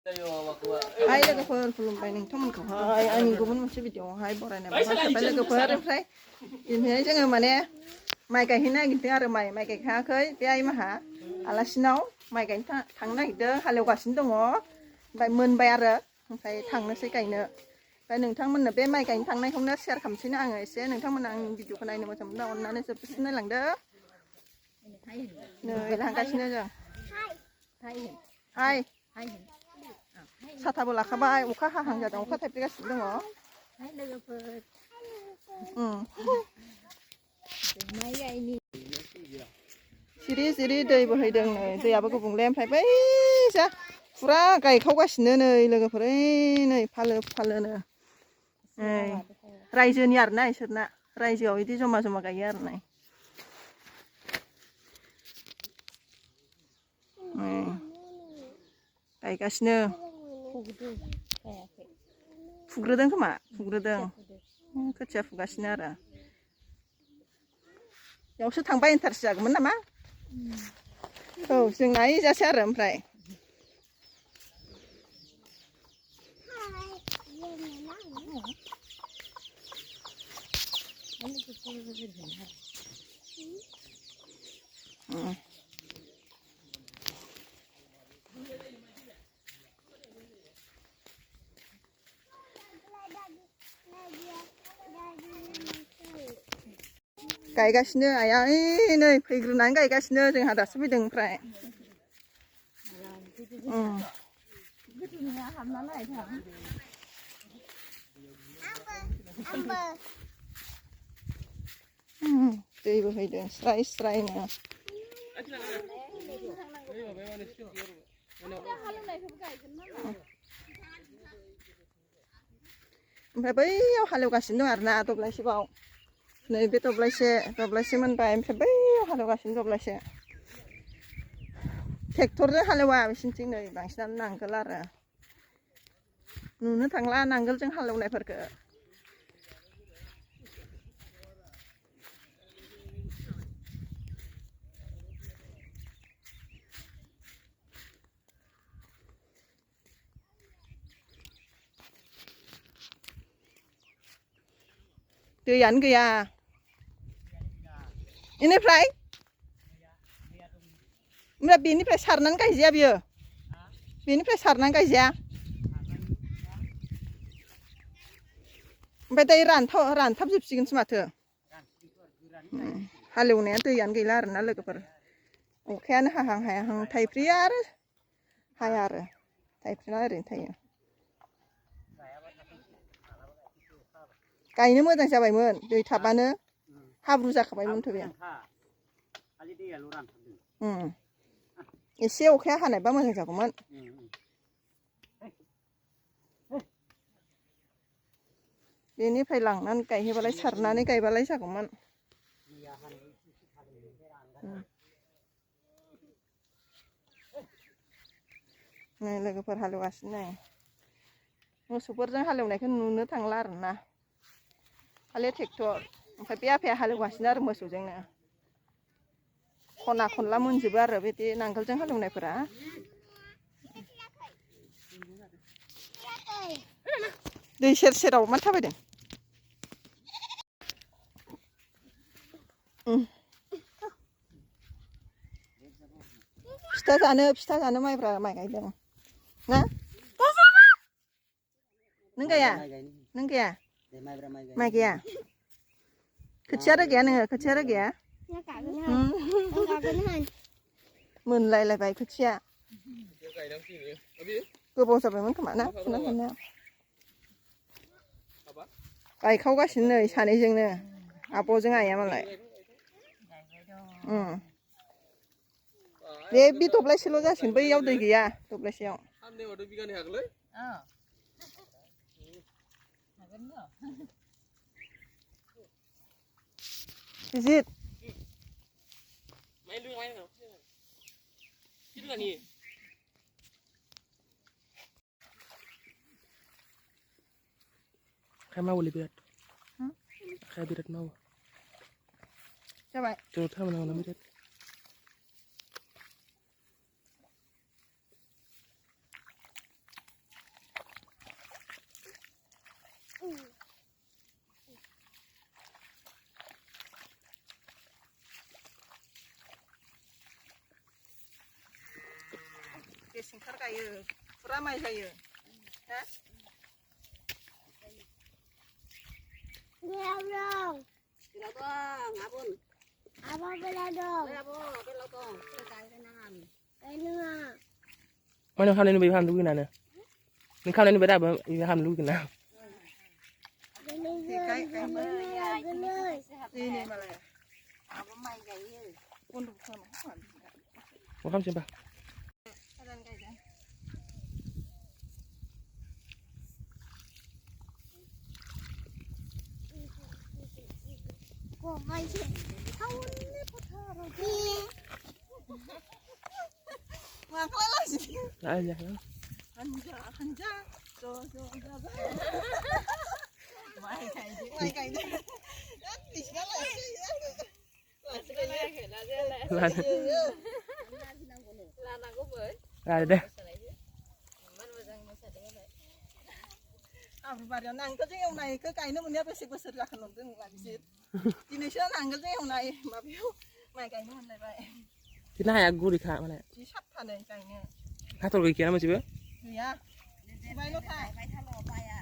Hai लोगोफोर खुलुमबाय नोंथांमोनखौहाय आंनि गुबुन मोनसे भिडिअआवहाय बरायनाय थाबाय लोगोफोर ओमफ्राय दिनैहाय जोङो माने माइ गायहैनो नागिरदों आरो माइ गायखाङाखै बे आइमाहा आलासिनाव माइ गायनो थांनो नागिरदों हालेवगासिनो दङ ओमफ्राय मोनबाय आरो ओमफ्राय थांनोसै गायनो ओमफ्राय नोंथांमोननो बे माइ गायनो थांनायखौनो शेयार खालामसैनो आङो एसे नोंथांमोना आंनि भिडिअखौ नायनो मोजां मोनबा अननानै जोबजासिम नायलांदो नै थांगासिनो जों हाय साथाबो लाखाबाय अखा हाहां जादों अखा थाइफ्रिगासिनो दङ सिरि सिरि दै बोहैदों नै दैयाबो गुबुंले ओमफ्राय बै जा फुरा गायखावगासिनो नै लोगोफोर नै फालो फालोनो रायजोनि आरोना इसोरना रायजोआव बिदि जमा जमा गायो आरो ना गायगासिनो फुग्रोदों खोमा फुग्रोदों खोथिया फुगासिनो आरो बेयावसो थांबा इन्टारेस्ट जागौमोन नामा औ जों नायजासै आरो ओमफ्राय गायगासिनो आइया नै फैग्रोनानै गायगासिनो जोंहा दासो फैदों ओमफ्राय दै बोहैदों स्राय स्रायनो ओमफ्राय बैयाव हालेवगासिनो दं आरोना दब्लायसेबाव नैबे दब्लायसे मोनबाय ओमफ्राय बैयाव हालेवगासिनो दब्लायसे ट्रेक्टरजों हालेवा बिसोरनिथिं नै बांसिनानो नांगोल आरो नुनो थांला नांगोलजों हालेवनायफोरखौ दैयानो गैया बेनिफ्राय बेनिफ्राय सारनानै गायजाया बियो बेनिफ्राय सारनानै गायजाया ओमफ्राय दायो रानथाबजोबसिगोनसो माथो हालेवनाया दैयानो गैला आरोना लोगोफोर अखायानो हाहां हायाहां थाइफ्रिया आरो हाया आरो थाइफ्रिना ओरैनो थायो गायनो मोजां जाबायमोन दै थाबानो हाब्रु जाखाबायमोनथ' बे एसे अखाया हानायबा मोजां जागौमोन बेनिफ्राय लांनानै गायहैबालाय सारनानै गायबालाय जागौमोन नै लोगोफोर हालेवगासिनो नै मोसौफोरजों हालेवनायखौ नुनो थांला आरोना खालि ट्रेक्टर ओमफ्राय बे आफाया हालेवगासिनो आरो मोसौजोंनो खना खनला मोनजोबो आरो बिदि नांगोलजों हालेवनायफोरा दै सेर सेराव मानो थाबायदों फिथा जानो माइब्रा माइ गायदों ना नों गाया माइ गाया खोथिया रोगाया नोङो खोथिया रोगाया मोनलायलायबाय खोथिया गोबाव जाबायमोन खोमा ना फुना थांनाया गायखावगासिनो नै सानैजोंनो आब'जों आइया मालाय बे दब्लायसेल' जासिगोन बैयाव दै गैया दब्लायसेयाव जित Kayak mau lihat, kayak birat mau. Coba. Coba mana birat. जायो फुरा माइ जायो ना Bela dong. Bela dong, abun. Apa bela dong? Bela dong. Kenangan. Kenangan. ไม่ต้องข้ามเลยหนูไปข้ามลูกกันนะเนี่ยมึงข้ามเลยหนูไปได้ป่ะมึงข้ามลูกกันนะ thì cái mới đi này mà lại Apa mai gaya? con đủ sao mà hoàn มึงข้ามใช่ปะ lên cái gì Kok mai sih? Kau ni putar lagi. mà có là gì ได้เลยนะ hanja cho mai cái đi thì cái là lาน Lana cũng với ได้เด้อ มันมาจังมาใส่ได้เลย à và điều nàng có cái ông này cứ cày nó mình nhớ phải xịt ra khẩn lồng tương lại xịt thì này xưa nàng có cái ông này mà biểu mày cày nó mình này vậy ที่หน้าอยากกูดิค่ะมาเลย chỉ sắp thằng này cày nè ถ้าตัวกี่นะมันจะเบ้อ thì à mày nó cày Mai thalo mai à.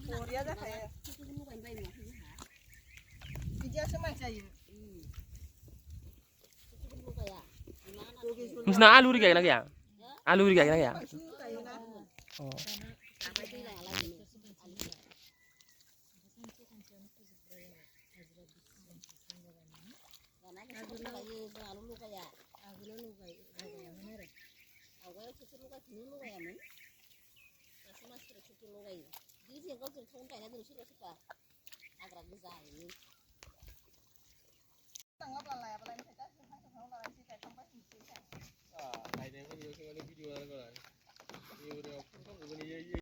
bồ đĩa ra phải Kita ni bukan bayi mah. thì giờ sẽ mày cày Kita ni bukan ya. Gimana? มึงน่าอาลูดิแกกันนะแกอาลูดิแกกันนะแก mày xin cày nè อ๋อ Apa itu lah lagi ni. Karena kita lagi selalu luka ya. Aku luka ya mana? Aku yang cuci luka sini luka ya men. Kasih masih cuci luka ini. Jadi sih kau cuci luka ini dulu sudah suka. Agak besar ini. thằng ngấp là phải phải test hai thằng không là chỉ cày không phải chỉ cày này này có nhiều cái video đó rồi nhiều điều không có người gì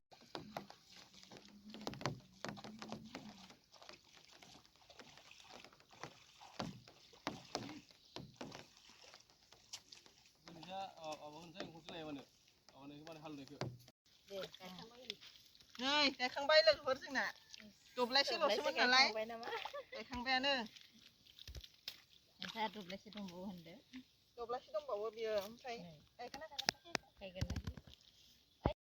ông thấy không này mà nữa ông này cái này hal được chưa Deh, kayak sama ini. này cái khang bay là vớt gì nè chụp lại xíu xíu mình lạiไปนะมะ cái khang bay nữa ถ้าดูแลสิต้องบูหันเด้อ chụp lại xíu đông bảo bây giờ phải cái này ใครกันนะ